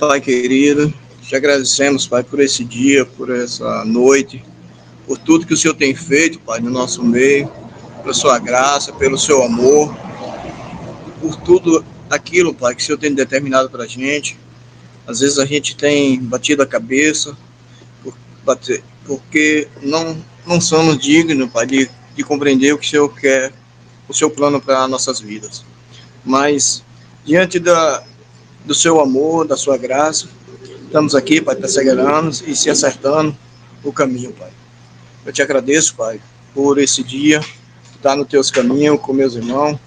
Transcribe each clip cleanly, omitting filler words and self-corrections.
Pai querido, te agradecemos, Pai, por esse dia, por essa noite, por tudo que o Senhor tem feito, Pai, no nosso meio, pela sua graça, pelo seu amor, por tudo aquilo, Pai, que o Senhor tem determinado para a gente. Às vezes a gente tem batido a cabeça, porque não somos dignos, Pai, de compreender o que o Senhor quer, o seu plano para nossas vidas. Mas, diante do seu amor, da sua graça, estamos aqui, Pai, perseverando e se acertando o caminho, Pai. Eu te agradeço, Pai, por esse dia, estar nos teus caminhos com meus irmãos,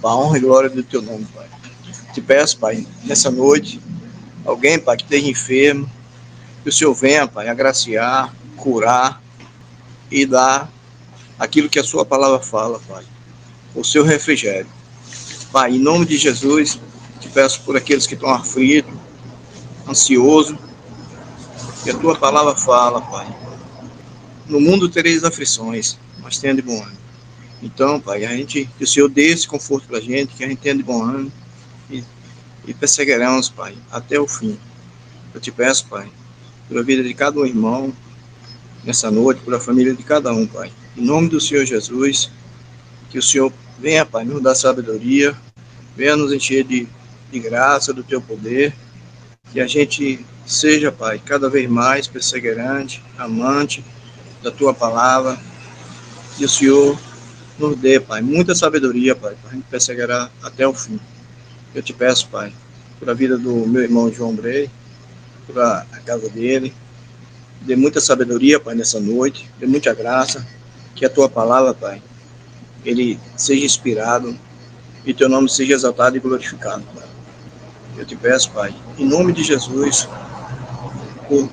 para a honra e glória do teu nome, Pai. Te peço, Pai, nessa noite, alguém, Pai, que esteja enfermo, que o Senhor venha, Pai, agraciar, curar e dar aquilo que a sua palavra fala, Pai, o seu refrigério. Pai, em nome de Jesus, te peço por aqueles que estão aflitos, ansiosos, que a tua palavra fala, Pai. No mundo tereis aflições, mas tenha de bom ânimo. Então, Pai, que o Senhor dê esse conforto para a gente, que a gente tenha de bom ânimo e perseveramos, Pai, até o fim. Eu te peço, Pai, pela vida de cada um irmão, nessa noite, pela família de cada um, Pai. Em nome do Senhor Jesus, que o Senhor venha, Pai, nos dar sabedoria, venha nos encher de graça, do teu poder, que a gente seja, Pai, cada vez mais perseverante, amante da tua palavra, que o Senhor nos dê, Pai, muita sabedoria, Pai, para a gente perseverar até o fim. Eu te peço, Pai, por a vida do meu irmão João Brei, por a casa dele, dê muita sabedoria, Pai, nessa noite, dê muita graça, que a tua palavra, Pai, ele seja inspirado e teu nome seja exaltado e glorificado, Pai. Eu te peço, Pai, em nome de Jesus, por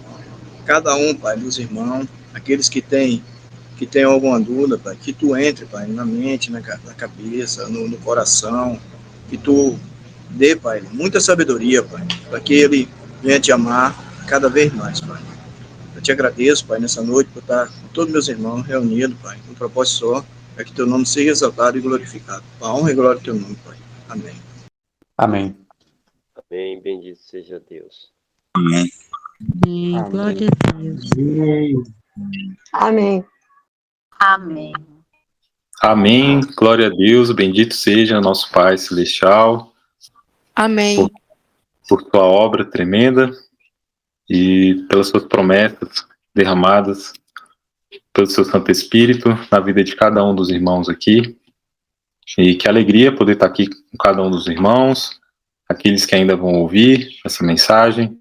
cada um, Pai, dos irmãos, aqueles que têm alguma dúvida, Pai, que tu entre, Pai, na mente, na cabeça, no coração, que tu dê, Pai, muita sabedoria, Pai, para que ele venha te amar cada vez mais, Pai. Eu te agradeço, Pai, nessa noite, por estar com todos meus irmãos reunidos, Pai, com um propósito só, para que teu nome seja exaltado e glorificado. Para a honra e glória do teu nome, Pai. Amém. Amém. Amém, bendito seja Deus. Amém. Amém. Glória a Deus. Amém. Amém. Amém. Glória a Deus. Bendito seja nosso Pai Celestial. Amém. Por tua obra tremenda e pelas suas promessas derramadas pelo seu Santo Espírito na vida de cada um dos irmãos aqui. E que alegria poder estar aqui com cada um dos irmãos, aqueles que ainda vão ouvir essa mensagem.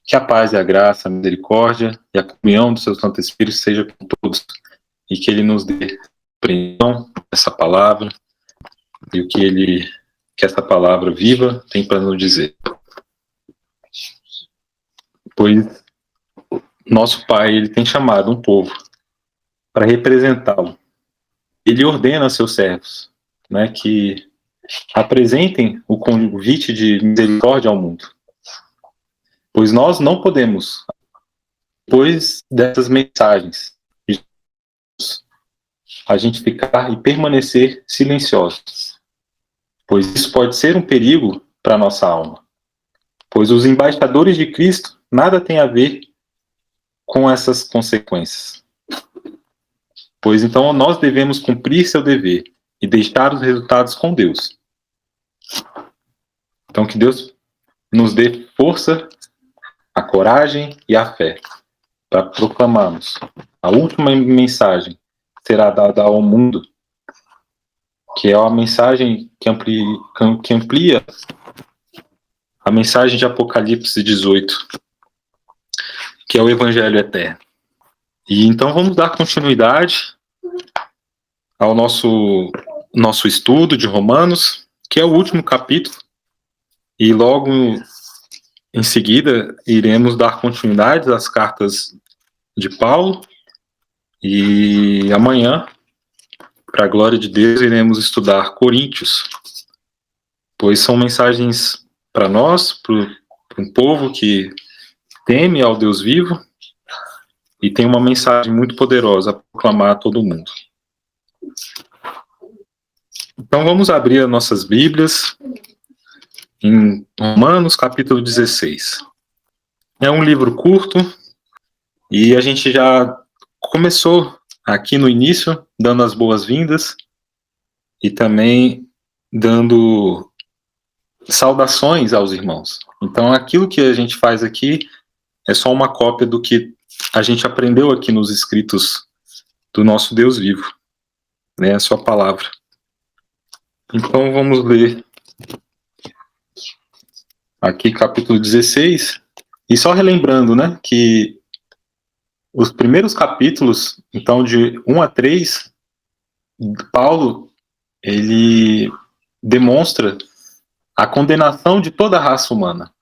Que a paz e a graça, a misericórdia e a comunhão do seu Santo Espírito seja com todos e que ele nos dê compreensão dessa palavra e o que essa palavra viva tem para nos dizer. Pois nosso Pai, ele tem chamado um povo para representá-lo. Ele ordena a seus servos, né, que apresentem o convite de misericórdia ao mundo. Pois nós não podemos, depois dessas mensagens, a gente ficar e permanecer silenciosos, pois isso pode ser um perigo para a nossa alma. Pois os embaixadores de Cristo nada têm a ver com essas consequências. Pois então nós devemos cumprir seu dever e deixar os resultados com Deus. Então que Deus nos dê força, a coragem e a fé para proclamarmos a última mensagem que será dada ao mundo, que é uma mensagem que amplia a mensagem de Apocalipse 18, que é o Evangelho Eterno. E então vamos dar continuidade ao nosso estudo de Romanos, que é o último capítulo, e logo em seguida iremos dar continuidade às cartas de Paulo, e amanhã, para a glória de Deus, iremos estudar Coríntios, pois são mensagens para nós, para um povo que teme ao Deus vivo, e tem uma mensagem muito poderosa a proclamar a todo mundo. Então vamos abrir as nossas Bíblias em Romanos capítulo 16. É um livro curto e a gente já começou aqui no início dando as boas-vindas e também dando saudações aos irmãos. Então aquilo que a gente faz aqui é só uma cópia do que a gente aprendeu aqui nos escritos do nosso Deus vivo, né? A sua palavra. Então vamos ler aqui capítulo 16, e só relembrando, né, que os primeiros capítulos, então de 1 a 3, Paulo, ele demonstra a condenação de toda a raça humana.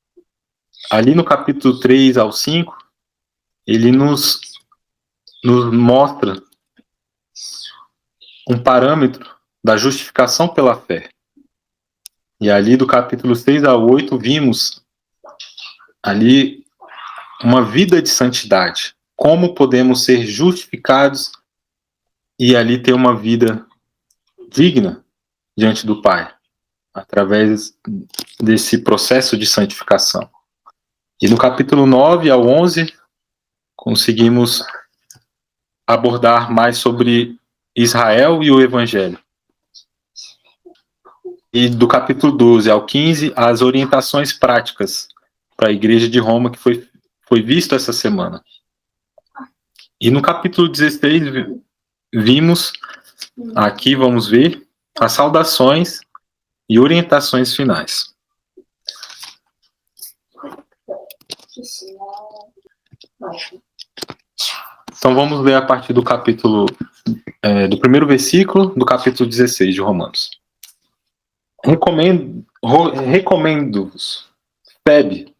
Ali no capítulo 3 ao 5, ele nos mostra um parâmetro da justificação pela fé. E ali do capítulo 6 ao 8 vimos ali uma vida de santidade. Como podemos ser justificados e ali ter uma vida digna diante do Pai, através desse processo de santificação. E no capítulo 9 ao 11, conseguimos abordar mais sobre Israel e o Evangelho. E do capítulo 12 ao 15, as orientações práticas para a Igreja de Roma, que foi visto essa semana. E no capítulo 16, vimos, aqui vamos ver, as saudações e orientações finais. Então vamos ler a partir do capítulo, do primeiro versículo do capítulo 16 de Romanos. Recomendo-vos, Febe,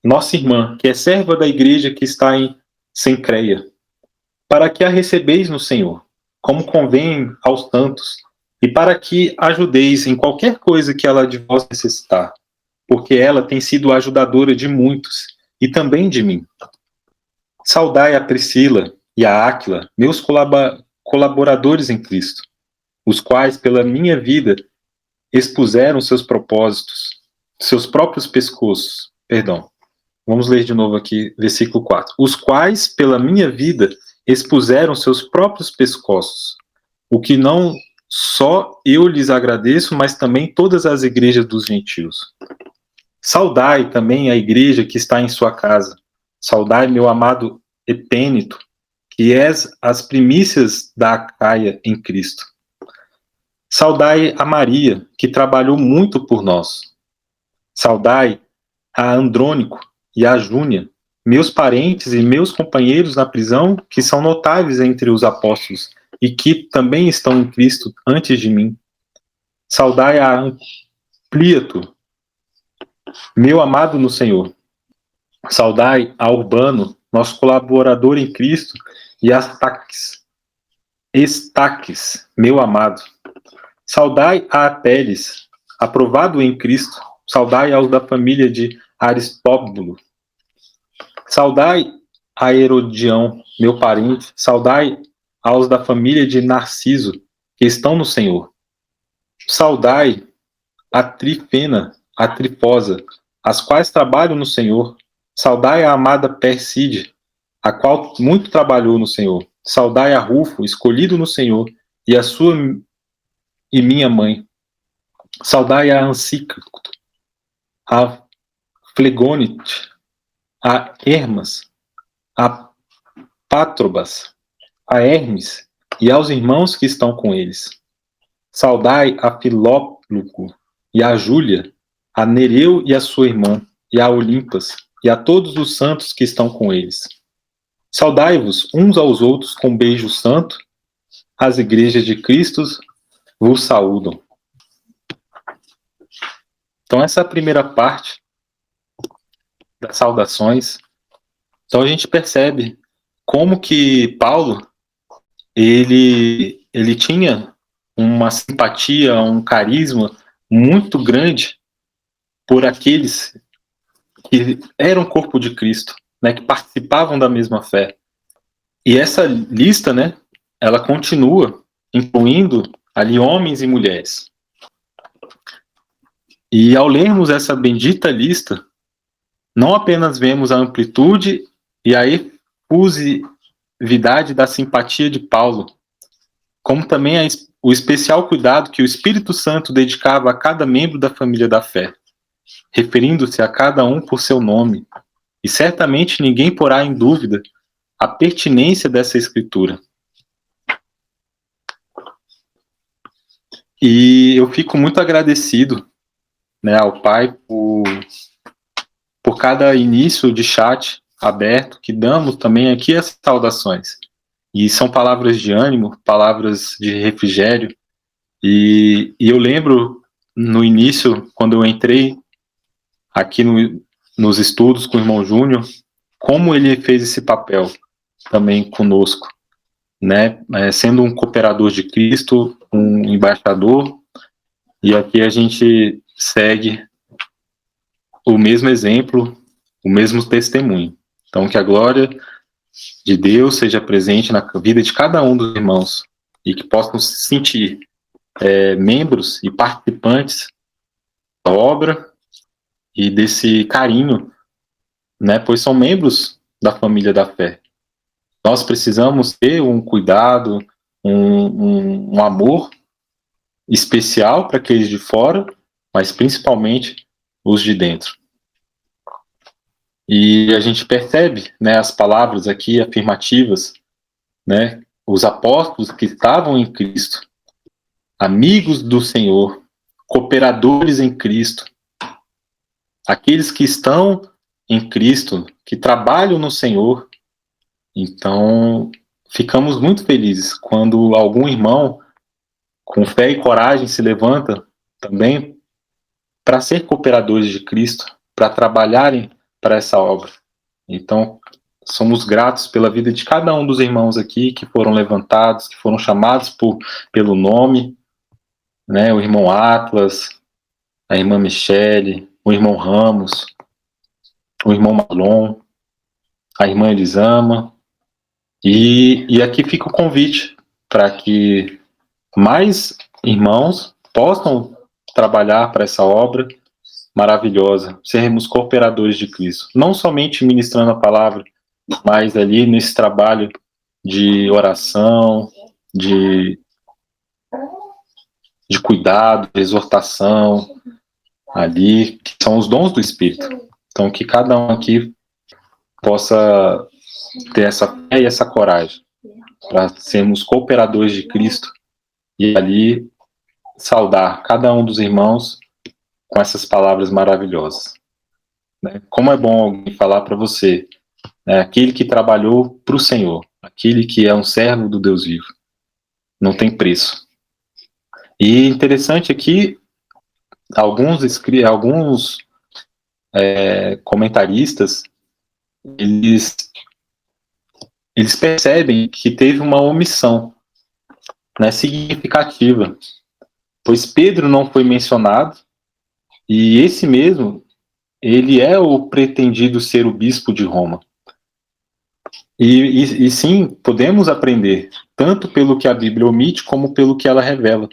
nossa irmã, que é serva da igreja que está em Cencreia, para que a recebeis no Senhor, como convém aos santos, e para que ajudeis em qualquer coisa que ela de vós necessitar, porque ela tem sido ajudadora de muitos, e também de mim. Saudai a Priscila e a Áquila, meus colaboradores em Cristo, os quais, pela minha vida, expuseram seus próprios pescoços. Perdão. Vamos ler de novo aqui, versículo 4. Os quais, pela minha vida, expuseram seus próprios pescoços, o que não só eu lhes agradeço, mas também todas as igrejas dos gentios. Saudai também a igreja que está em sua casa. Saudai meu amado Epênito, que és as primícias da Acaia em Cristo. Saudai a Maria, que trabalhou muito por nós. Saudai a Andrônico e a Júnia, meus parentes e meus companheiros na prisão, que são notáveis entre os apóstolos e que também estão em Cristo antes de mim. Saudai a Amplíato, meu amado no Senhor. Saudai a Urbano, nosso colaborador em Cristo, e a Estaques, meu amado. Saudai a Apeles, aprovado em Cristo. Saudai aos da família de Aristóbulo. Saudai a Herodião, meu parente. Saudai aos da família de Narciso, que estão no Senhor. Saudai a Trifena, a Trifosa, as quais trabalham no Senhor. Saudai a amada Perside, a qual muito trabalhou no Senhor. Saudai a Rufo, escolhido no Senhor, e a sua e minha mãe. Saudai a Ancíclito, a Flegonite, a Hermas, a Pátrobas, a Hermes e aos irmãos que estão com eles. Saudai a Filólogo e a Júlia, a Nereu e a sua irmã, e a Olimpas, e a todos os santos que estão com eles. Saudai-vos uns aos outros com beijo santo. As igrejas de Cristo vos saúdam. Então essa é a primeira parte das saudações. Então a gente percebe como que Paulo ele tinha uma simpatia, um carisma muito grande por aqueles que eram corpo de Cristo, né, que participavam da mesma fé. E essa lista, né, ela continua incluindo ali homens e mulheres. E ao lermos essa bendita lista, não apenas vemos a amplitude e a efusividade da simpatia de Paulo, como também o especial cuidado que o Espírito Santo dedicava a cada membro da família da fé, referindo-se a cada um por seu nome. E certamente ninguém porá em dúvida a pertinência dessa escritura. E eu fico muito agradecido, né, ao Pai por cada início de chat aberto que damos também aqui as saudações. E são palavras de ânimo, palavras de refrigério. E eu lembro no início, quando eu entrei aqui nos estudos com o irmão Júnior, como ele fez esse papel também conosco, né? Sendo um cooperador de Cristo, um embaixador, e aqui a gente segue o mesmo exemplo, o mesmo testemunho. Então, que a glória de Deus seja presente na vida de cada um dos irmãos e que possam se sentir membros e participantes da obra e desse carinho, né? Pois são membros da família da fé. Nós precisamos ter um cuidado, um amor especial para aqueles de fora, mas principalmente os de dentro. E a gente percebe, né, as palavras aqui afirmativas, né, os apóstolos que estavam em Cristo, amigos do Senhor, cooperadores em Cristo, aqueles que estão em Cristo, que trabalham no Senhor. Então, ficamos muito felizes quando algum irmão com fé e coragem se levanta também para ser cooperadores de Cristo, para trabalharem para essa obra. Então, somos gratos pela vida de cada um dos irmãos aqui que foram levantados, que foram chamados pelo nome, né? O irmão Atlas, a irmã Michele, o irmão Ramos, o irmão Marlon, a irmã Elisama. E aqui fica o convite para que mais irmãos possam trabalhar para essa obra maravilhosa, sermos cooperadores de Cristo, não somente ministrando a palavra, mas ali nesse trabalho de oração, de cuidado, de exortação, ali, que são os dons do Espírito. Então, que cada um aqui possa ter essa fé e essa coragem para sermos cooperadores de Cristo e ali saudar cada um dos irmãos com essas palavras maravilhosas. Como é bom alguém falar para você, né, aquele que trabalhou para o Senhor, aquele que é um servo do Deus vivo, não tem preço. E interessante aqui, alguns comentaristas, eles percebem que teve uma omissão, né, significativa, pois Pedro não foi mencionado, e esse mesmo, ele é o pretendido ser o bispo de Roma. E sim, podemos aprender, tanto pelo que a Bíblia omite, como pelo que ela revela.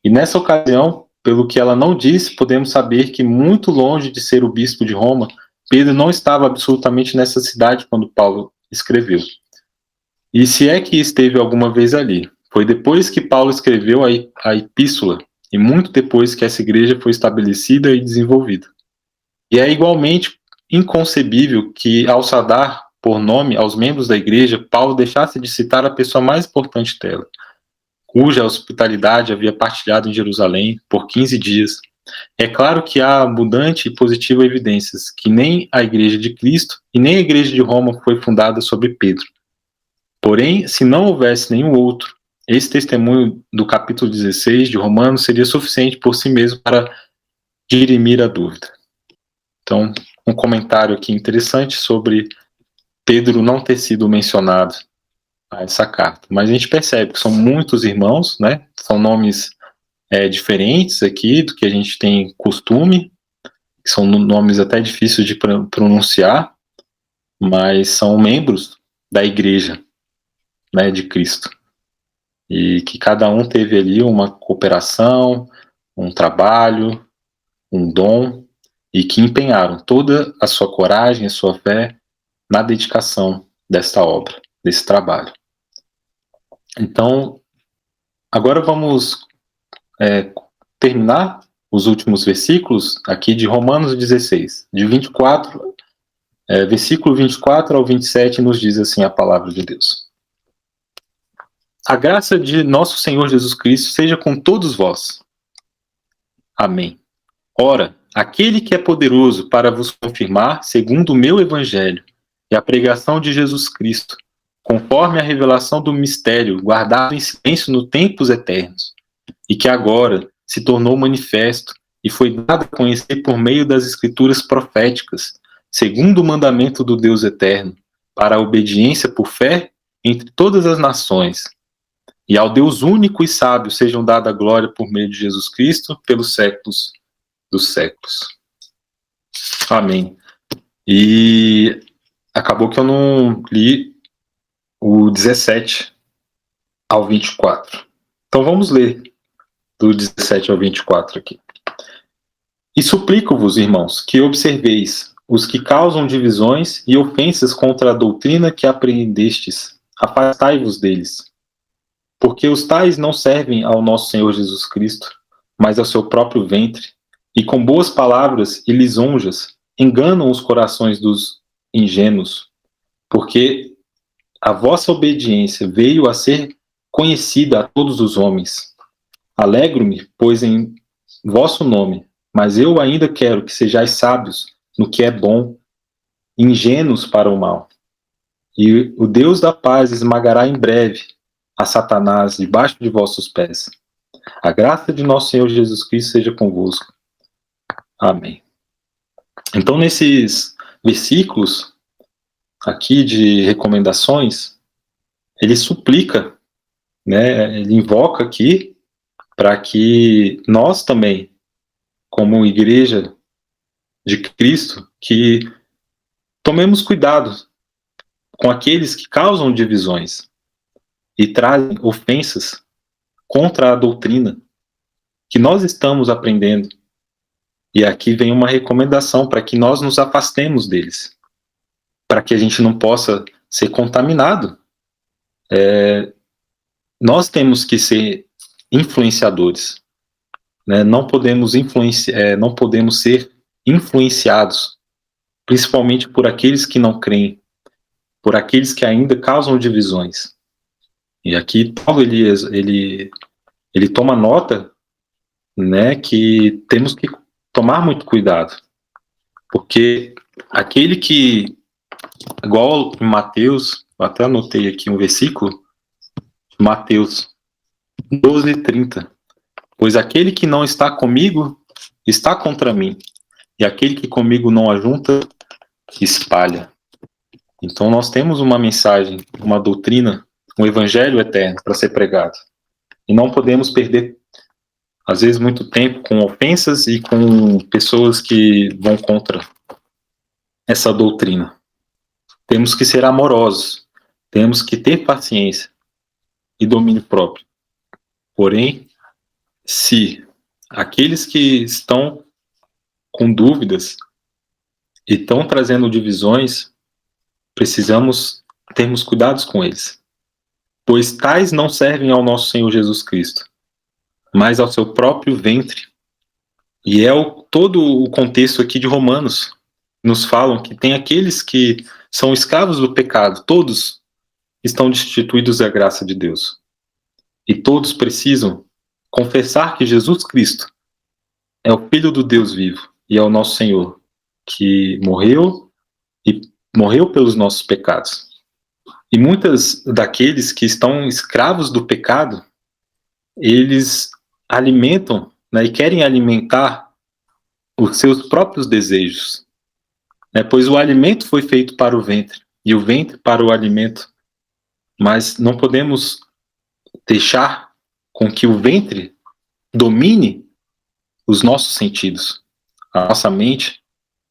E nessa ocasião, pelo que ela não disse, podemos saber que, muito longe de ser o bispo de Roma, Pedro não estava absolutamente nessa cidade quando Paulo escreveu. E se é que esteve alguma vez ali, foi depois que Paulo escreveu a epístola, e muito depois que essa igreja foi estabelecida e desenvolvida. E é igualmente inconcebível que, ao saudar por nome aos membros da igreja, Paulo deixasse de citar a pessoa mais importante dela, cuja hospitalidade havia partilhado em Jerusalém por 15 dias. É claro que há abundante e positiva evidências que nem a igreja de Cristo e nem a igreja de Roma foi fundada sobre Pedro. Porém, se não houvesse nenhum outro, esse testemunho do capítulo 16 de Romanos seria suficiente por si mesmo para dirimir a dúvida. Então, um comentário aqui interessante sobre Pedro não ter sido mencionado a essa carta. Mas a gente percebe que são muitos irmãos, né? São nomes diferentes aqui do que a gente tem costume, que são nomes até difíceis de pronunciar, mas são membros da igreja, né, de Cristo. E que cada um teve ali uma cooperação, um trabalho, um dom, e que empenharam toda a sua coragem, a sua fé na dedicação desta obra, desse trabalho. Então, agora vamos terminar os últimos versículos aqui de Romanos 16, de 24, versículo 24 ao 27, nos diz assim a palavra de Deus. A graça de nosso Senhor Jesus Cristo seja com todos vós. Amém. Ora, aquele que é poderoso para vos confirmar, segundo o meu evangelho e a pregação de Jesus Cristo, conforme a revelação do mistério guardado em silêncio nos tempos eternos, e que agora se tornou manifesto e foi dado a conhecer por meio das escrituras proféticas, segundo o mandamento do Deus eterno, para a obediência por fé entre todas as nações. E ao Deus único e sábio sejam dada a glória por meio de Jesus Cristo, pelos séculos dos séculos. Amém. E acabou que eu não li o 17 ao 24. Então vamos ler do 17 ao 24 aqui. E suplico-vos, irmãos, que observeis os que causam divisões e ofensas contra a doutrina que aprendestes. Afastai-vos deles. Porque os tais não servem ao nosso Senhor Jesus Cristo, mas ao seu próprio ventre, e com boas palavras e lisonjas enganam os corações dos ingênuos, porque a vossa obediência veio a ser conhecida a todos os homens. Alegro-me, pois, em vosso nome, mas eu ainda quero que sejais sábios no que é bom, ingênuos para o mal. E o Deus da paz esmagará em breve a Satanás debaixo de vossos pés. A graça de nosso Senhor Jesus Cristo seja convosco. Amém. Então, nesses versículos aqui de recomendações, ele suplica, né, ele invoca aqui para que nós também, como igreja de Cristo, que tomemos cuidado com aqueles que causam divisões e trazem ofensas contra a doutrina que nós estamos aprendendo. E aqui vem uma recomendação para que nós nos afastemos deles, para que a gente não possa ser contaminado. Nós temos que ser influenciadores, né? Não podemos ser influenciados, principalmente por aqueles que não creem, por aqueles que ainda causam divisões. E aqui Paulo ele toma nota, né, que temos que tomar muito cuidado, porque aquele que, igual em Mateus, eu até anotei aqui um versículo, Mateus 12:30, pois aquele que não está comigo está contra mim, e aquele que comigo não ajunta, espalha. Então nós temos uma mensagem, uma doutrina, um evangelho eterno para ser pregado, e não podemos perder às vezes muito tempo com ofensas e com pessoas que vão contra essa doutrina. Temos que ser amorosos, temos que ter paciência e domínio próprio. Porém, se aqueles que estão com dúvidas e estão trazendo divisões, precisamos termos cuidados com eles, pois tais não servem ao nosso Senhor Jesus Cristo, mas ao seu próprio ventre. E é todo o contexto aqui de Romanos. Nos falam que tem aqueles que são escravos do pecado, todos estão destituídos da graça de Deus. E todos precisam confessar que Jesus Cristo é o Filho do Deus vivo e é o nosso Senhor, que morreu pelos nossos pecados. E muitos daqueles que estão escravos do pecado, eles alimentam, né, e querem alimentar os seus próprios desejos, né, pois o alimento foi feito para o ventre e o ventre para o alimento, mas não podemos deixar com que o ventre domine os nossos sentidos, a nossa mente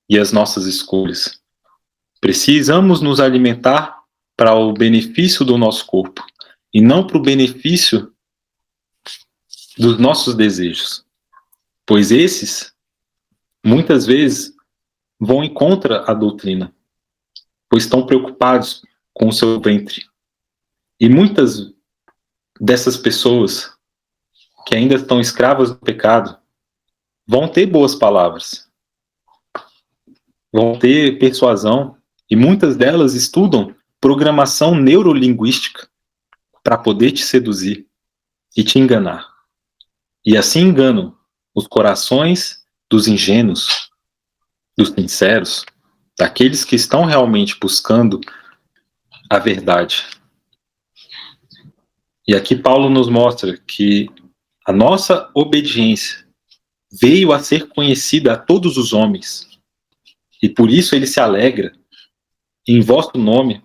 e as nossas escolhas. Precisamos nos alimentar para o benefício do nosso corpo e não para o benefício dos nossos desejos, pois esses muitas vezes vão em contra a doutrina, pois estão preocupados com o seu ventre. E muitas dessas pessoas que ainda estão escravas do pecado vão ter boas palavras, vão ter persuasão, e muitas delas estudam programação neurolinguística para poder te seduzir e te enganar. E assim enganam os corações dos ingênuos, dos sinceros, daqueles que estão realmente buscando a verdade. E aqui Paulo nos mostra que a nossa obediência veio a ser conhecida a todos os homens, e por isso ele se alegra em vosso nome,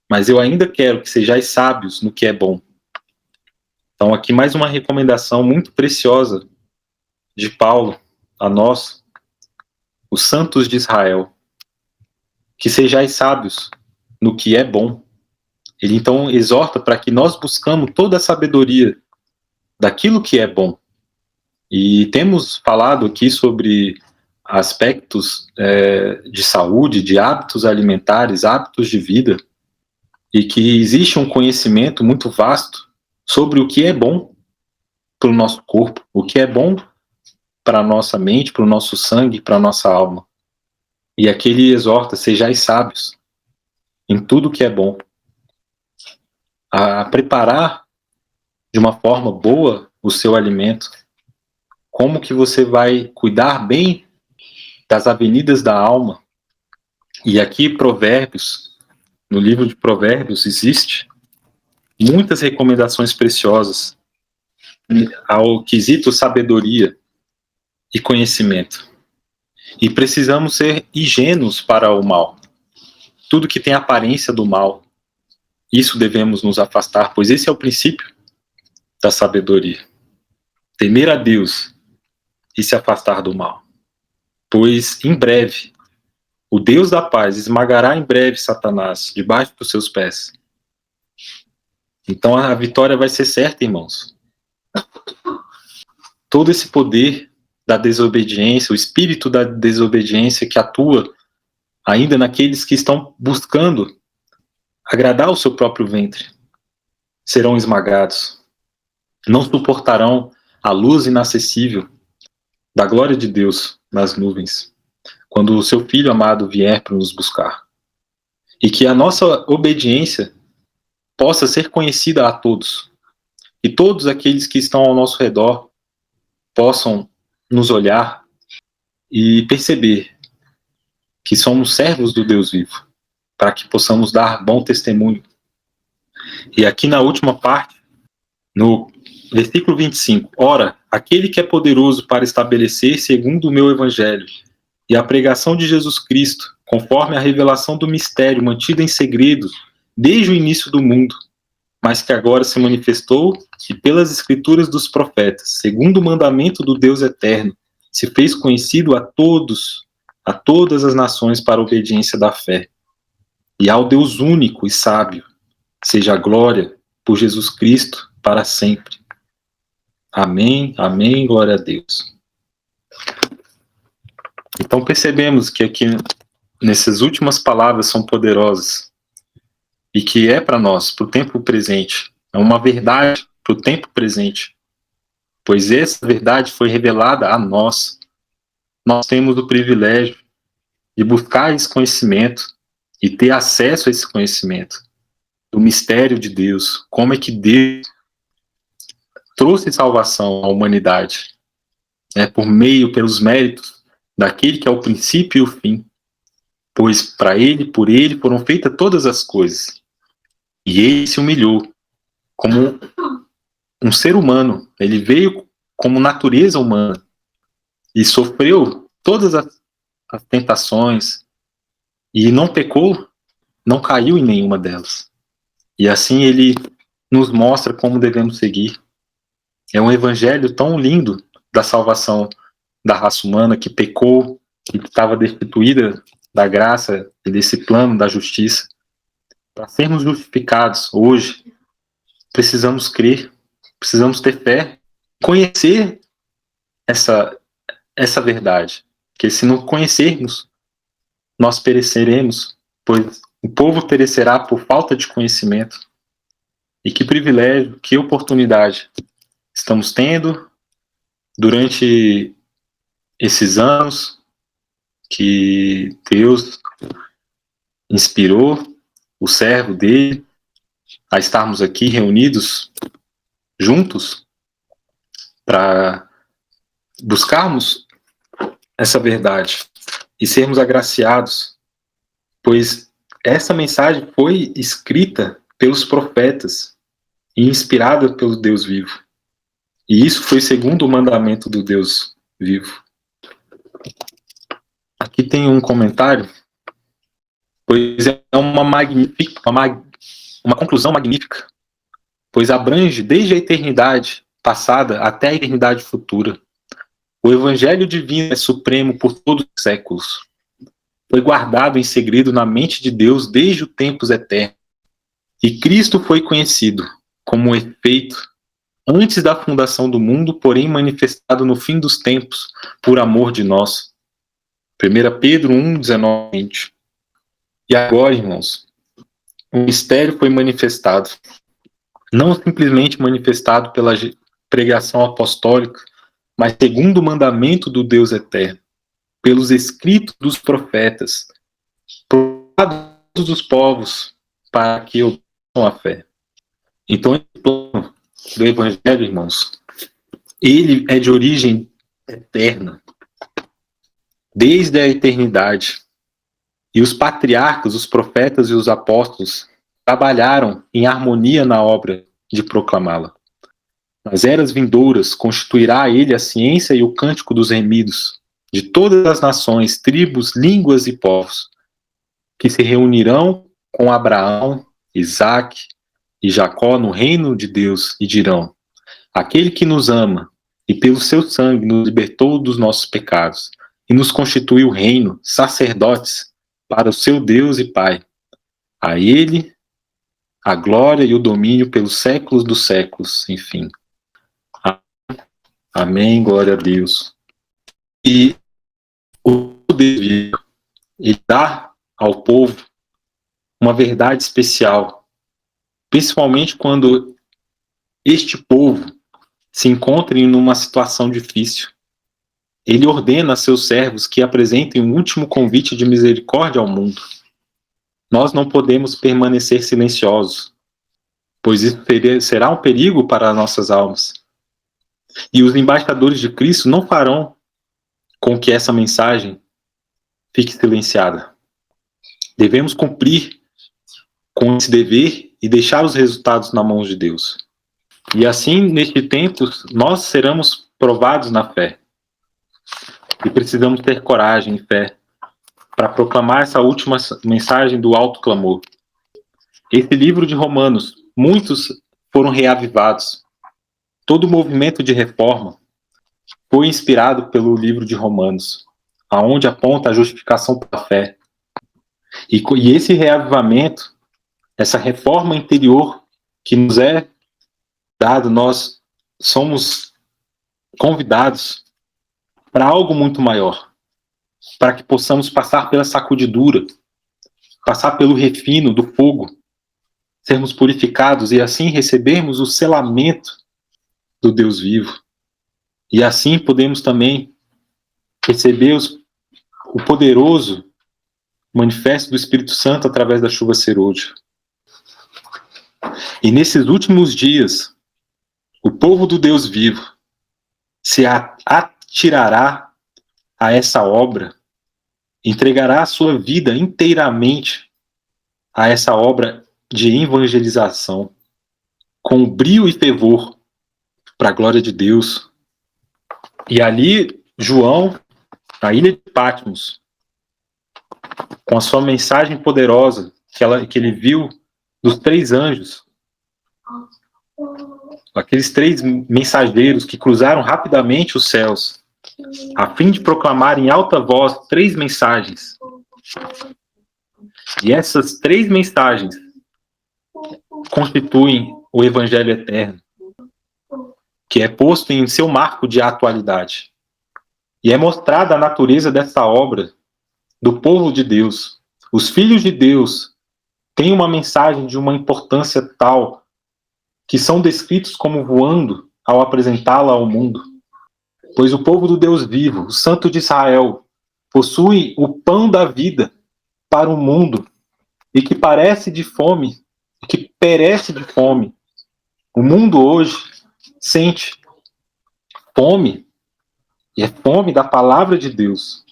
mas eu ainda quero que sejais sábios no que é bom. Então aqui mais uma recomendação muito preciosa de Paulo a nós, os santos de Israel, que sejais sábios no que é bom. Ele então exorta para que nós buscamos toda a sabedoria daquilo que é bom. E temos falado aqui sobre aspectos de saúde, de hábitos alimentares, hábitos de vida, e que existe um conhecimento muito vasto sobre o que é bom para o nosso corpo, o que é bom para a nossa mente, para o nosso sangue, para a nossa alma. E aqui ele exorta: sejais sábios em tudo que é bom, a preparar de uma forma boa o seu alimento, como que você vai cuidar bem das avenidas da alma. E aqui Provérbios, no livro de Provérbios, existe muitas recomendações preciosas ao quesito sabedoria e conhecimento. E precisamos ser ingênuos para o mal. Tudo que tem aparência do mal, isso devemos nos afastar, pois esse é o princípio da sabedoria. Temer a Deus e se afastar do mal. Pois em breve, o Deus da paz esmagará em breve Satanás debaixo dos seus pés. Então a vitória vai ser certa, irmãos. Todo esse poder da desobediência, o espírito da desobediência que atua ainda naqueles que estão buscando agradar o seu próprio ventre, serão esmagados. Não suportarão a luz inacessível da glória de Deus nas nuvens, quando o seu Filho amado vier para nos buscar. E que a nossa obediência possa ser conhecida a todos, e todos aqueles que estão ao nosso redor possam nos olhar e perceber que somos servos do Deus vivo, para que possamos dar bom testemunho. E aqui na última parte, no versículo 25, ora, aquele que é poderoso para estabelecer segundo o meu evangelho e a pregação de Jesus Cristo, conforme a revelação do mistério mantido em segredo desde o início do mundo, mas que agora se manifestou e pelas escrituras dos profetas, segundo o mandamento do Deus eterno, se fez conhecido a todas as nações para a obediência da fé. E ao Deus único e sábio, seja a glória por Jesus Cristo para sempre. Amém, amém, glória a Deus. Então percebemos que aqui nessas últimas palavras são poderosas e que é para nós, para o tempo presente, é uma verdade para o tempo presente, pois essa verdade foi revelada a nós. Nós temos o privilégio de buscar esse conhecimento e ter acesso a esse conhecimento do mistério de Deus, como é que Deus trouxe salvação à humanidade, por meio, pelos méritos daquele que é o princípio e o fim, pois para ele, por ele, foram feitas todas as coisas. E ele se humilhou como um ser humano, ele veio como natureza humana e sofreu todas as tentações e não pecou, não caiu em nenhuma delas. E assim ele nos mostra como devemos seguir. É um evangelho tão lindo da salvação da raça humana que pecou, que estava destituída da graça e desse plano da justiça. Para sermos justificados hoje, precisamos crer, precisamos ter fé, conhecer essa verdade. que se não conhecermos, nós pereceremos, pois o povo perecerá por falta de conhecimento. E que privilégio, que oportunidade estamos tendo durante esses anos que Deus inspirou o servo dele a estarmos aqui reunidos juntos para buscarmos essa verdade e sermos agraciados, pois essa mensagem foi escrita pelos profetas e inspirada pelo Deus vivo. E isso foi segundo o mandamento do Deus vivo. Aqui tem um comentário, pois é uma conclusão magnífica, pois abrange desde a eternidade passada até a eternidade futura. O Evangelho divino é supremo por todos os séculos. Foi guardado em segredo na mente de Deus desde os tempos eternos. E Cristo foi conhecido como um efeito antes da fundação do mundo, porém manifestado no fim dos tempos, por amor de nós. 1 Pedro 1, 19, 20. E agora, irmãos, o mistério foi manifestado. Não simplesmente manifestado pela pregação apostólica, mas segundo o mandamento do Deus eterno, pelos escritos dos profetas, por todos os povos, para que obtenham a fé. Então, o plano do Evangelho, irmãos, ele é de origem eterna, desde a eternidade. E os patriarcas, os profetas e os apóstolos trabalharam em harmonia na obra de proclamá-la. Nas eras vindouras, constituirá ele a ciência e o cântico dos remidos, de todas as nações, tribos, línguas e povos, que se reunirão com Abraão, Isaque e Jacó no reino de Deus e dirão: aquele que nos ama e pelo seu sangue nos libertou dos nossos pecados e nos constituiu reino, sacerdotes para o seu Deus e Pai. A ele a glória e o domínio pelos séculos dos séculos, enfim. Amém, glória a Deus. E o poder, ele dá ao povo uma verdade especial, principalmente quando este povo se encontra em uma situação difícil. Ele ordena a seus servos que apresentem um último convite de misericórdia ao mundo. Nós não podemos permanecer silenciosos, pois isso será um perigo para as nossas almas. E os embaixadores de Cristo não farão com que essa mensagem fique silenciada. Devemos cumprir com esse dever e deixar os resultados na mão de Deus. E assim, neste tempo, nós seremos provados na fé. E precisamos ter coragem e fé para proclamar essa última mensagem do alto clamor. Esse livro de Romanos, muitos foram reavivados. Todo o movimento de reforma foi inspirado pelo livro de Romanos, aonde aponta a justificação pela fé. E esse reavivamento, essa reforma interior que nos é dado, nós somos convidados para algo muito maior, para que possamos passar pela sacudidura, passar pelo refino do fogo, sermos purificados e assim recebermos o selamento do Deus vivo. E assim podemos também receber o poderoso manifesto do Espírito Santo através da chuva serôdia. E nesses últimos dias, o povo do Deus vivo se atirará a essa obra, entregará a sua vida inteiramente a essa obra de evangelização, com brio e fervor, para a glória de Deus. E ali, João, na ilha de Patmos, com a sua mensagem poderosa, que ele viu dos 3 anjos, aqueles 3 mensageiros que cruzaram rapidamente os céus, a fim de proclamar em alta voz 3 mensagens. E essas 3 mensagens constituem o Evangelho eterno, que é posto em seu marco de atualidade. E é mostrada a natureza dessa obra do povo de Deus. Os filhos de Deus têm uma mensagem de uma importância tal que são descritos como voando ao apresentá-la ao mundo. Pois o povo do Deus vivo, o Santo de Israel, possui o pão da vida para o mundo e que parece de fome, que perece de fome. O mundo hoje sente fome, e é fome da palavra de Deus,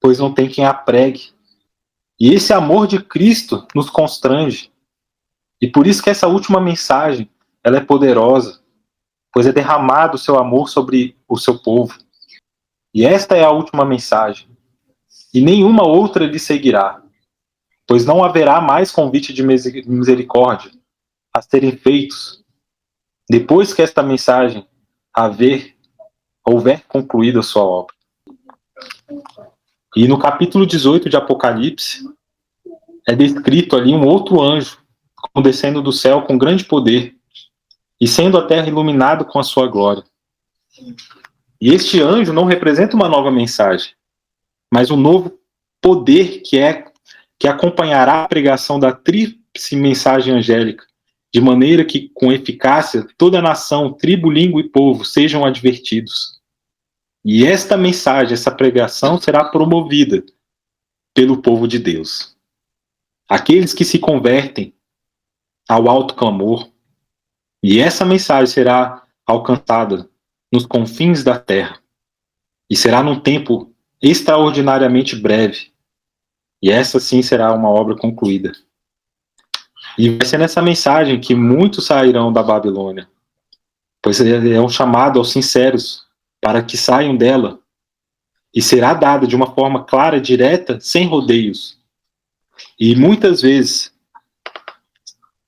pois não tem quem a pregue. E esse amor de Cristo nos constrange. E por isso que essa última mensagem, ela é poderosa, pois é derramado o seu amor sobre o seu povo. E esta é a última mensagem. E nenhuma outra lhe seguirá, pois não haverá mais convite de misericórdia a serem feitos depois que esta mensagem houver concluído a sua obra. E no capítulo 18 de Apocalipse, é descrito ali um outro anjo, como descendo do céu com grande poder, e sendo a terra iluminada com a sua glória. E este anjo não representa uma nova mensagem, mas um novo poder que acompanhará a pregação da tríplice mensagem angélica, de maneira que, com eficácia, toda nação, tribo, língua e povo sejam advertidos. E esta mensagem, essa pregação, será promovida pelo povo de Deus. Aqueles que se convertem ao alto clamor, e essa mensagem será alcançada nos confins da terra, e será num tempo extraordinariamente breve, e essa sim será uma obra concluída. E vai ser nessa mensagem que muitos sairão da Babilônia, pois é um chamado aos sinceros para que saiam dela, e será dada de uma forma clara, direta, sem rodeios. E muitas vezes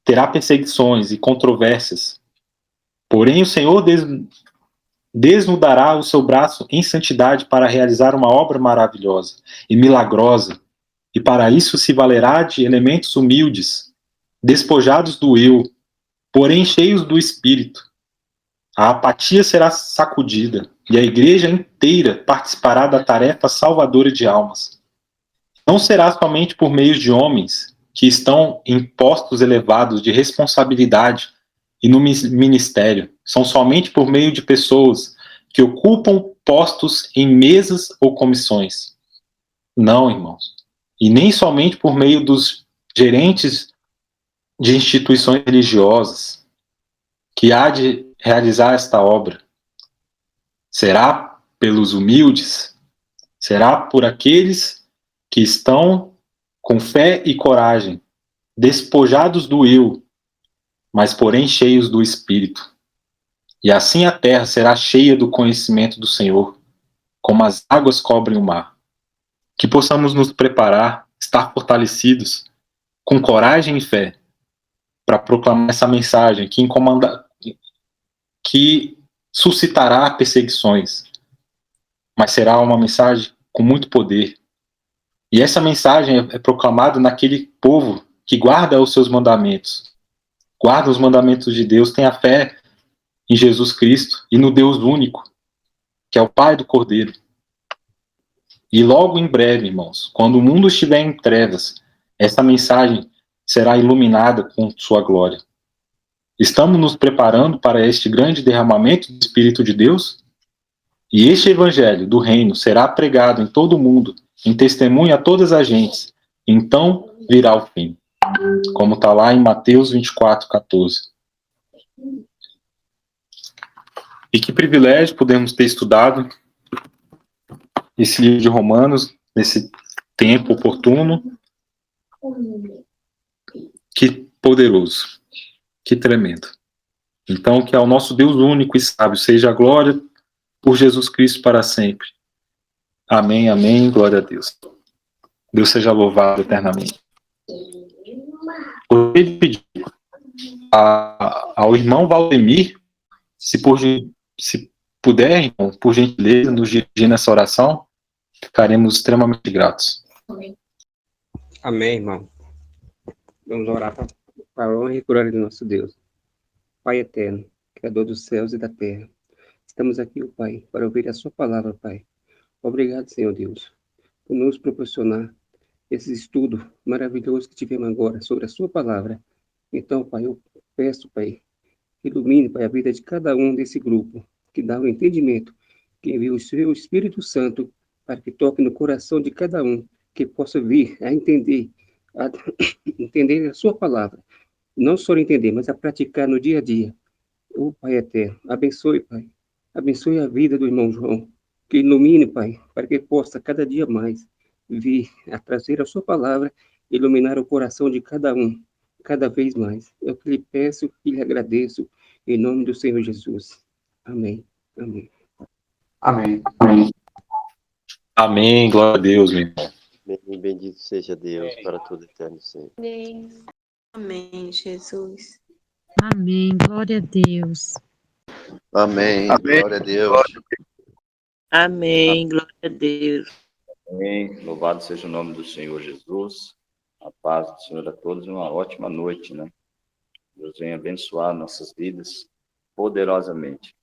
terá perseguições e controvérsias, porém o Senhor desnudará o seu braço em santidade para realizar uma obra maravilhosa e milagrosa, e para isso se valerá de elementos humildes, despojados do eu, porém cheios do Espírito. A apatia será sacudida, e a igreja inteira participará da tarefa salvadora de almas. Não será somente por meio de homens que estão em postos elevados de responsabilidade e no ministério. São somente por meio de pessoas que ocupam postos em mesas ou comissões. Não, irmãos. E nem somente por meio dos gerentes de instituições religiosas que há de realizar esta obra. Será pelos humildes, será por aqueles que estão com fé e coragem, despojados do eu, mas porém cheios do Espírito. E assim a terra será cheia do conhecimento do Senhor, como as águas cobrem o mar. Que possamos nos preparar, estar fortalecidos, com coragem e fé, para proclamar essa mensagem que suscitará perseguições, mas será uma mensagem com muito poder. E essa mensagem é proclamada naquele povo que guarda os seus mandamentos, guarda os mandamentos de Deus, tem a fé em Jesus Cristo e no Deus único, que é o Pai do Cordeiro. E logo em breve, irmãos, quando o mundo estiver em trevas, essa mensagem será iluminada com sua glória. Estamos nos preparando para este grande derramamento do Espírito de Deus? E este evangelho do reino será pregado em todo o mundo, em testemunho a todas as gentes. Então virá o fim. Como está lá em Mateus 24:14. E que privilégio podemos ter estudado esse livro de Romanos, nesse tempo oportuno. Que poderoso, que tremendo. Então, que ao nosso Deus único e sábio seja a glória por Jesus Cristo para sempre. Amém, amém, glória a Deus. Deus seja louvado eternamente. Gostaria de pedir ao irmão Valdemir, se puder, irmão, por gentileza, nos dirigir nessa oração, ficaremos extremamente gratos. Amém, irmão. Vamos orar para a honra e glória do nosso Deus. Pai eterno, Criador dos céus e da terra, estamos aqui, Pai, para ouvir a sua palavra, Pai. Obrigado, Senhor Deus, por nos proporcionar esse estudo maravilhoso que tivemos agora sobre a sua palavra. Então, Pai, eu peço, Pai, ilumine, Pai, a vida de cada um desse grupo, que dá o entendimento, que envie o seu Espírito Santo para que toque no coração de cada um, que possa vir a entender, a entender a sua palavra. Não só entender, mas a praticar no dia a dia. Ô Pai eterno, abençoe, Pai. Abençoe a vida do irmão João. Que ilumine, Pai, para que possa cada dia mais vir a trazer a sua palavra, iluminar o coração de cada um, cada vez mais. Eu que lhe peço e lhe agradeço, em nome do Senhor Jesus. Amém. Amém. Amém. Amém, glória a Deus, meu irmão. Amém. Bendito seja Deus para todo eterno sempre. Amém. Amém, Jesus. Amém. Glória a Deus. Amém. Glória a Deus. Amém. Glória a Deus. Amém. Louvado seja o nome do Senhor Jesus. A paz do Senhor a todos e uma ótima noite, né? Deus venha abençoar nossas vidas poderosamente.